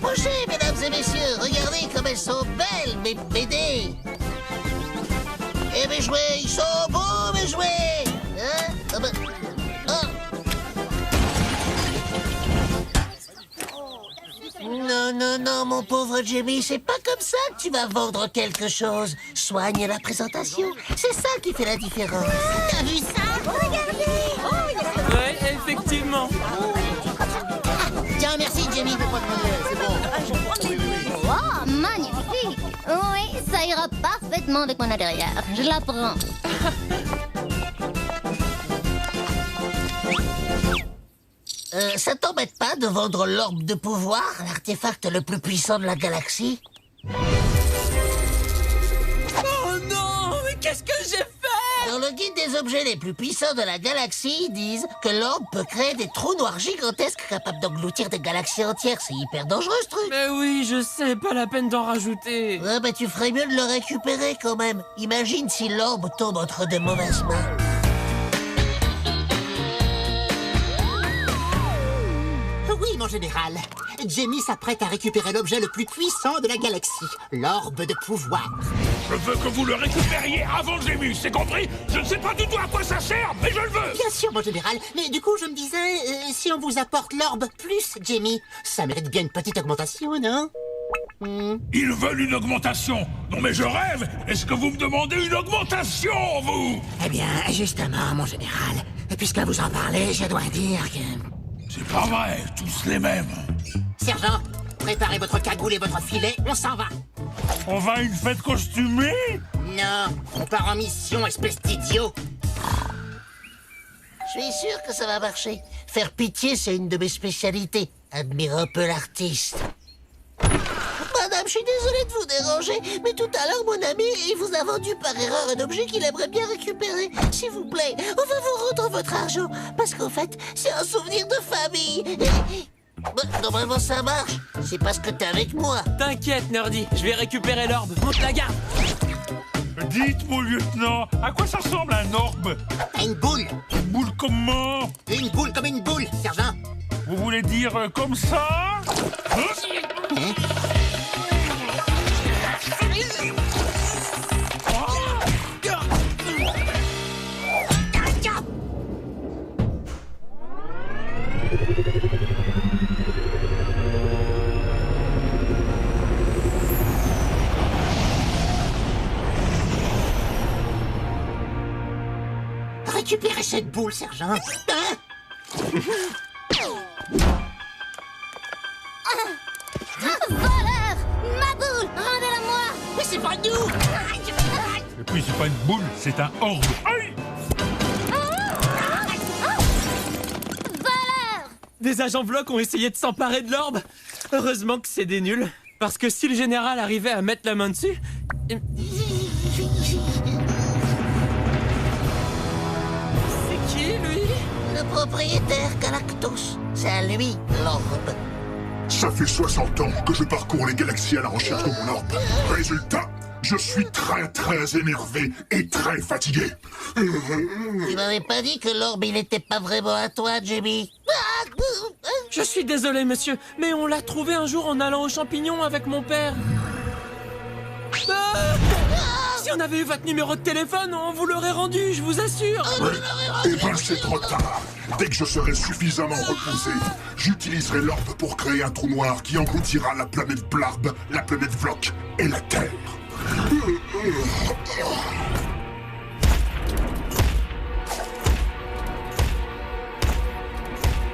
approcher, mesdames et messieurs. Regardez comme elles sont belles, mes BD. Et mes jouets, ils sont beaux, mes jouets. Hein? Ah ben... Oh. Non, non, non, mon pauvre Jamie, c'est pas comme ça que tu vas vendre quelque chose. Soigne la présentation, c'est ça qui fait la différence. T'as vu ça? Regardez! Ouais, effectivement. Tiens, merci, Jamie. Wow, magnifique! Oui, ça ira parfaitement avec mon intérieur. Je la prends. Ça t'embête pas de vendre l'orbe de pouvoir, l'artefact le plus puissant de la galaxie? Oh non, mais qu'est-ce que j'ai fait? Dans le guide des objets les plus puissants de la galaxie, ils disent que l'orbe peut créer des trous noirs gigantesques capables d'engloutir des galaxies entières. C'est hyper dangereux, ce truc. Mais oui, je sais, pas la peine d'en rajouter. Ouais, bah tu ferais mieux de le récupérer quand même. Imagine si l'orbe tombe entre de mauvaises mains. Oui, mon général. Jamie s'apprête à récupérer l'objet le plus puissant de la galaxie, l'orbe de pouvoir. Je veux que vous le récupériez avant Jamie, c'est compris? Je ne sais pas du tout à quoi ça sert, mais je le veux! Bien sûr, mon général. Mais du coup, je me disais, si on vous apporte l'orbe plus Jamie, ça mérite bien une petite augmentation, non? Ils veulent une augmentation! Non mais je rêve! Est-ce que vous me demandez une augmentation, vous? Eh bien, justement, mon général, puisque vous en parlez, je dois dire que... C'est pas vrai, tous les mêmes. Sergent, préparez votre cagoule et votre filet, on s'en va. On va à une fête costumée? Non, on part en mission, espèce d'idiot. Je suis sûr que ça va marcher. Faire pitié, c'est une de mes spécialités. Admire un peu l'artiste. Madame, je suis désolé de vous déranger, mais tout à l'heure, mon ami, il vous a vendu par erreur un objet qu'il aimerait bien récupérer. S'il vous plaît, on va vous rendre votre argent, parce qu'en fait, c'est un souvenir de famille. Normalement, ça marche. C'est parce que t'es avec moi. T'inquiète, Nerdy, je vais récupérer l'orbe. Monte la garde. Dites, mon lieutenant, à quoi ça ressemble un orbe? Une boule. Une boule comment? Une boule comme une boule, sergent. Vous voulez dire comme ça? Hein? Récupérez cette boule, sergent. Hein? Voleur! Ma boule! Rendez-la-moi! Mais c'est pas nous. Et puis c'est pas une boule, c'est un orbe. Aïe! Voleur! Des agents Vloc ont essayé de s'emparer de l'orbe. Heureusement que c'est des nuls. Parce que si le général arrivait à mettre la main dessus... C'est qui, lui? Le propriétaire Galactos. C'est à lui, l'orbe. Ça fait 60 ans que je parcours les galaxies à la recherche de mon orbe. Résultat, je suis très énervé et très fatigué. Tu m'avais pas dit que l'orbe, il était pas vraiment à toi, Jamie. Je suis désolé, monsieur, mais on l'a trouvé un jour en allant aux champignons avec mon père. Ah! Si on avait eu votre numéro de téléphone, on vous l'aurait rendu, je vous assure. Ouais. Eh ben c'est trop tard. Dès que je serai suffisamment reposé, j'utiliserai l'orbe pour créer un trou noir qui engloutira la planète Blarb, la planète Vloc et la Terre.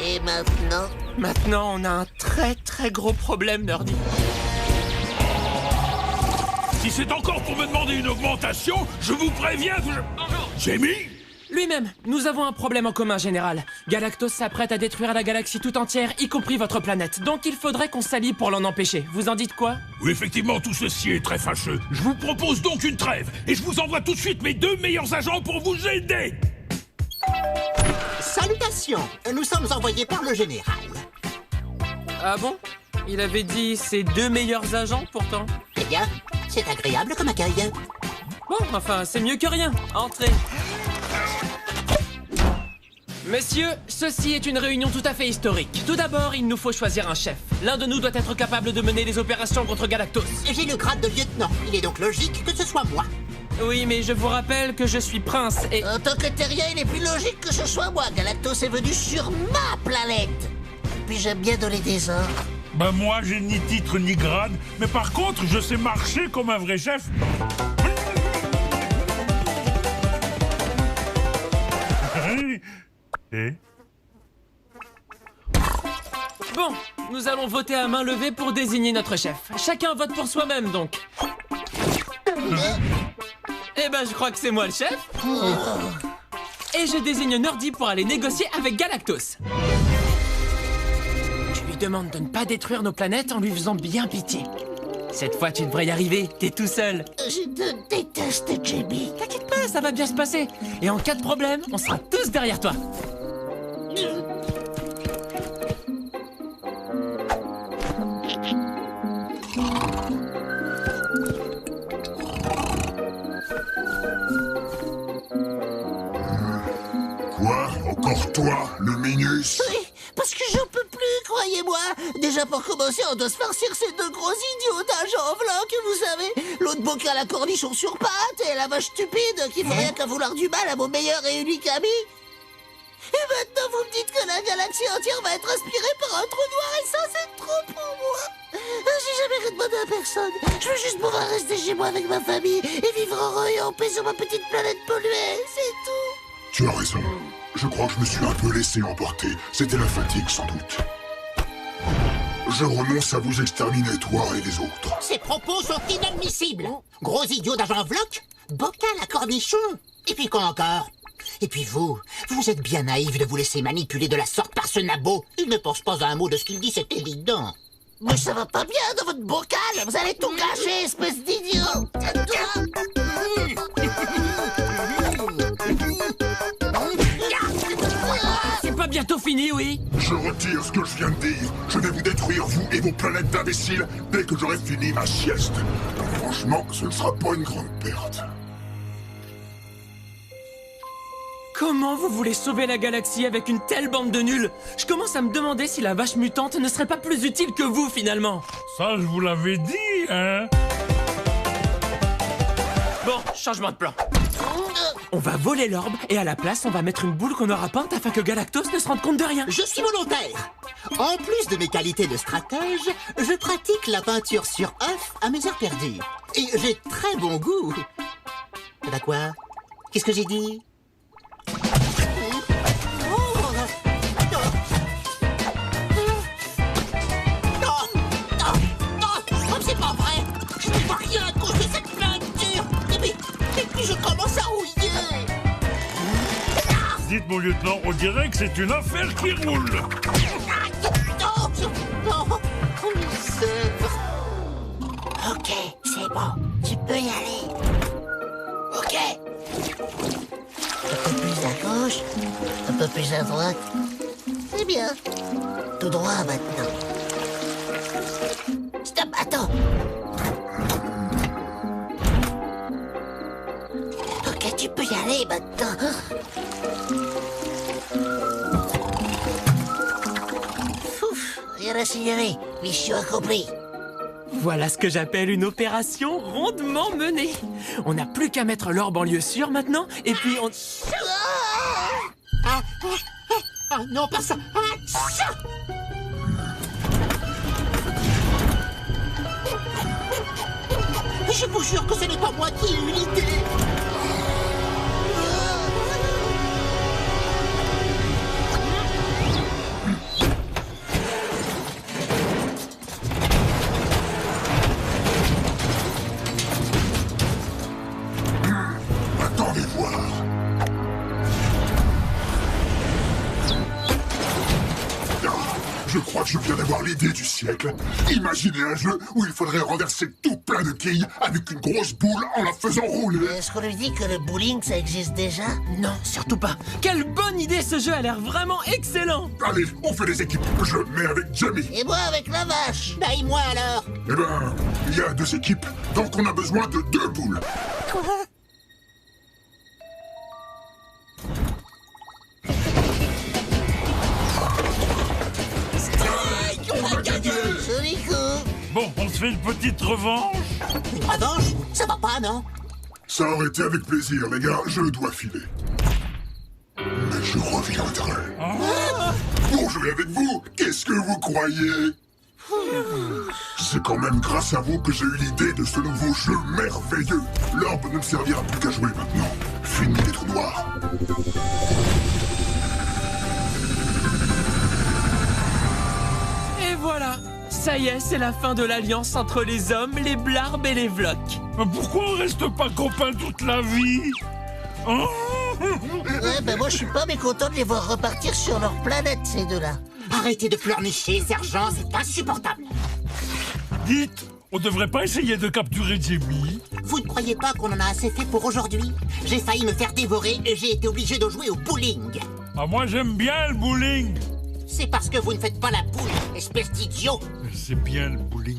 Et maintenant? Maintenant, on a un très gros problème, Nerdy. Si c'est encore pour me demander une augmentation, je vous préviens que je... Jamie? Lui-même, nous avons un problème en commun, général. Galactos s'apprête à détruire la galaxie tout entière, y compris votre planète. Donc il faudrait qu'on s'allie pour l'en empêcher. Vous en dites quoi? Oui, effectivement, tout ceci est très fâcheux. Je vous propose donc une trêve, et je vous envoie tout de suite mes 2 meilleurs agents pour vous aider. Salutations. Nous sommes envoyés par le général. Ah bon? Il avait dit ses 2 meilleurs agents, pourtant. Eh bien, c'est agréable comme accueil. Bon, enfin, c'est mieux que rien. Entrez. Messieurs, ceci est une réunion tout à fait historique. Tout d'abord, il nous faut choisir un chef. L'un de nous doit être capable de mener les opérations contre Galactos. J'ai le grade de lieutenant. Il est donc logique que ce soit moi. Oui, mais je vous rappelle que je suis prince et... En tant que terrien, il est plus logique que ce soit moi. Galactos est venu sur ma planète. Puis j'aime bien donner des ordres. Bah moi, j'ai ni titre ni grade, mais par contre, je sais marcher comme un vrai chef. Et Bon, nous allons voter à main levée pour désigner notre chef. Chacun vote pour soi-même, donc. Eh ben, je crois que c'est moi le chef. Et je désigne Nerdy pour aller négocier avec Galactos. Je lui demande de ne pas détruire nos planètes en lui faisant bien pitié. Cette fois, tu devrais y arriver, t'es tout seul. Je te déteste, Jamie. T'inquiète pas, ça va bien se passer. Et en cas de problème, on sera tous derrière toi. Quoi? Encore toi, le Minus? Oui, parce que j'en peux plus, croyez-moi. Déjà pour commencer, on doit se farcir ces deux gros idiots d'agents blancs, vous savez. L'autre bocal à cornichon sur pattes et la vache stupide qui fait rien qu'à vouloir du mal à mon meilleur et unique ami. Et maintenant, vous me dites que la galaxie entière va être aspirée par un trou noir et ça, c'est trop pour moi. J'ai jamais rien demandé à personne. Je veux juste pouvoir rester chez moi avec ma famille et vivre heureux et en paix sur ma petite planète polluée, c'est tout. Tu as raison. Je crois que je me suis un peu laissé emporter. C'était la fatigue, sans doute. Je renonce à vous exterminer, toi et les autres. Ces propos sont inadmissibles. Gros idiot d'agent Vloc, bocal à cornichon. Et puis quoi encore? Et puis vous êtes bien naïf de vous laisser manipuler de la sorte par ce nabo. Il ne pense pas à un mot de ce qu'il dit, c'est évident. Mais ça va pas bien dans votre bocal. Vous allez tout gâcher, espèce d'idiot. C'est pas bientôt fini, oui? Je retire ce que je viens de dire. Je vais vous détruire, vous et vos planètes d'imbéciles, dès que j'aurai fini ma sieste. Franchement, ce ne sera pas une grande perte. Comment vous voulez sauver la galaxie avec une telle bande de nuls? Je commence à me demander si la vache mutante ne serait pas plus utile que vous, finalement. ça, je vous l'avais dit, hein? Bon, changement de plan. On va voler l'orbe et à la place, on va mettre une boule qu'on aura peinte afin que Galactos ne se rende compte de rien. Je suis volontaire. En plus de mes qualités de stratège, je pratique la peinture sur œuf à mes heures perdues. Et j'ai très bon goût. Bah quoi? Qu'est-ce que j'ai dit? C'est pas vrai! Je ne vois rien à cause de cette peinture! Et puis je commence à rouiller! Dites, mon lieutenant, on dirait que c'est une affaire qui roule. Non! Ok, c'est bon. Tu peux y aller. Ok. Un peu plus à gauche, un peu plus à droite. C'est bien. Tout droit maintenant. Stop, attends. Ok, tu peux y aller maintenant. Ouf, rien à signaler. Mission accomplie. Voilà ce que j'appelle une opération rondement menée. On n'a plus qu'à mettre l'orbe en lieu sûr maintenant, et puis on... Ah non, pas ça! Je vous jure que ce n'est pas moi qui ai eu l'idée! Attendez voir. Je crois que je viens d'avoir l'idée du siècle. Imaginez un jeu où il faudrait renverser tout plein de quilles avec une grosse boule en la faisant rouler. Est-ce qu'on lui dit que le bowling, ça existe déjà? Non, surtout pas. Quelle bonne idée, ce jeu a l'air vraiment excellent. Allez, on fait des équipes. Je mets avec Jamie. Et moi avec la vache. Bah et moi alors? Eh ben, il y a 2 équipes, donc on a besoin de 2 boules. Bon, on se fait une petite revanche. Une revanche? Ça va pas, non? Ça aurait été avec plaisir, les gars, je dois filer. Mais je reviendrai. Pour jouer avec vous, qu'est-ce que vous croyez? C'est quand même grâce à vous que j'ai eu l'idée de ce nouveau jeu merveilleux. L'orbe ne me servira plus qu'à jouer maintenant. Fini les trous noirs. Et voilà. Ça y est, c'est la fin de l'alliance entre les hommes, les blarbes et les vlocs. Pourquoi on reste pas copains toute la vie? Hein? Ouais, ben moi je suis pas mécontent de les voir repartir sur leur planète, ces deux-là. Arrêtez de pleurnicher, sergent, c'est insupportable. Dites, on devrait pas essayer de capturer Jimmy? Vous ne croyez pas qu'on en a assez fait pour aujourd'hui? J'ai failli me faire dévorer et j'ai été obligé de jouer au bowling. Ah, moi j'aime bien le bowling. C'est parce que vous ne faites pas la poule, espèce d'idiot. C'est bien le bowling.